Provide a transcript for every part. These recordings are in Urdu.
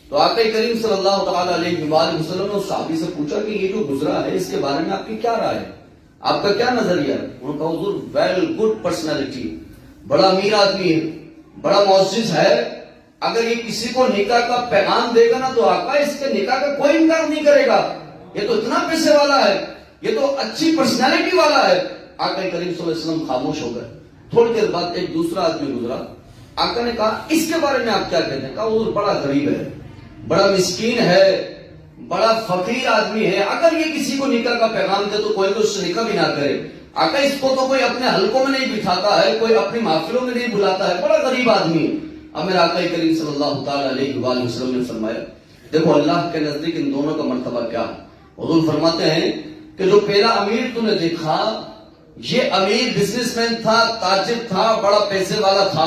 تو آقا کریم صلی اللہ تعالیٰ علیہ وآلہ وسلم نے اس صحابی سے پوچھا کہ یہ جو گزرا ہے اس کے بارے میں آپ کی کیا رائے ہے، آپ کا کیا نظریہ ہے؟ انہوں نے کہا حضور ویل گڈ پرسنالٹی، بڑا امیر آدمی ہے، بڑا معزز ہے، اگر یہ کسی کو نکاح کا پیغام دے گا نا تو آقا اس کے نکاح کا کوئی انکار نہیں کرے گا، یہ تو اتنا پیسے والا ہے، یہ تو اچھی پرسنالٹی والا ہے۔ آقا کریم صلی اللہ علیہ وسلم خاموش ہو گئے۔ تھوڑی دیر بعد ایک دوسرا آدمی گزرا، آقا نے کہا اس کے بارے میں آپ کیا کہتے ہیں؟ کہا حضور بڑا غریب ہے، بڑا مسکین ہے، بڑا فقیر آدمی ہے، اگر یہ کسی کو نکاح کا پیغام دے تو کوئی تو اس سے نکاح بھی نہ کرے، آقا اس کو تو کوئی اپنے حلقوں میں نہیں بٹھاتا ہے، کوئی اپنی محفلوں میں نہیں بلاتا ہے، بڑا غریب آدمی ہے۔ اب میرے آقا کریم صلی اللہ تعالیٰ علیہ وآلہ وسلم نے فرمایا دیکھو اللہ کے نزدیک ان دونوں کا مرتبہ کیا ہے۔ حضور فرماتے ہیں کہ جو پہلا امیر تو نے دیکھا یہ امیر بزنس مین تھا، تاجر تھا، بڑا پیسے والا تھا،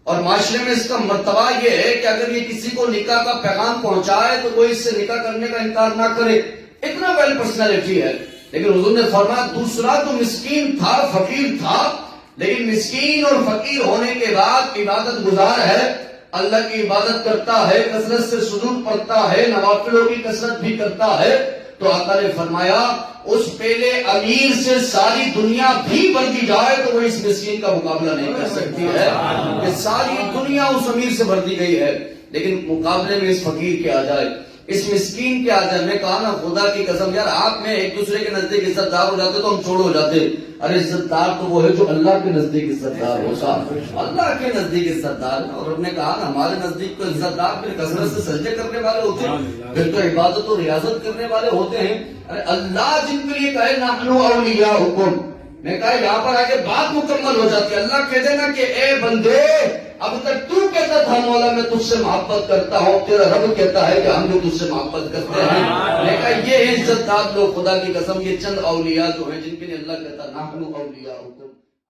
اور معاشرے میں اس کا مرتبہ یہ ہے کہ اگر یہ کسی کو نکاح کا پیغام پہنچائے تو وہ اس سے نکاح کرنے کا انکار نہ کرے، اتنا ویل پرسنالٹی ہے۔ لیکن حضور نے فرمایا دوسرا تو مسکین تھا، فقیر تھا، لیکن مسکین اور فقیر ہونے کے بعد عبادت گزار ہے، اللہ کی عبادت کرتا ہے، کثرت سے سجود پڑھتا ہے، نوافلوں کی کثرت بھی کرتا ہے۔ تو آقا نے فرمایا اس پہلے امیر سے ساری دنیا بھی بڑھ دی جائے تو وہ اس مسکین کا مقابلہ نہیں کر سکتی ہے، کہ ساری دنیا اس امیر سے بھر دی گئی ہے، لیکن مقابلے میں اس فقیر کے آ جائے، اس مسکین کے آ جائے۔ میں کہا نا خدا کی قسم یار آپ میں ایک دوسرے کے نزدیک عزت دار ہو جاتے تو ہم چھوڑ ہو جاتے، ارے عزت دار تو وہ ہے جو اللہ کے نزدیک عزت دار ہوتا، اللہ کے نزدیک عزت دار۔ اور ہم نے کہا نا ہمارے نزدیک تو عزت دار پھر کثرت سے سجدے کرنے والے ہوتے ہیں، پھر تو عبادت و ریاضت کرنے والے ہوتے ہیں۔ ارے اللہ جن کے لیے کہے نحن اولیاؤکم، میں کہا یہاں پر آگے بات مکمل ہو جاتی ہے۔ اللہ کہہ دینا کہ اے بندے اب تک تو کہتا تھا مولا میں تجھ سے محبت کرتا ہوں، تیرا رب کہتا ہے کہ ہم جو تجھ سے محبت کرتے ہیں۔ میں کہا یہ عزت دار لوگ خدا کی قسم، یہ چند اولیاء جو ہیں جن کے لیے اللہ کہتا نحن اولیاؤکم۔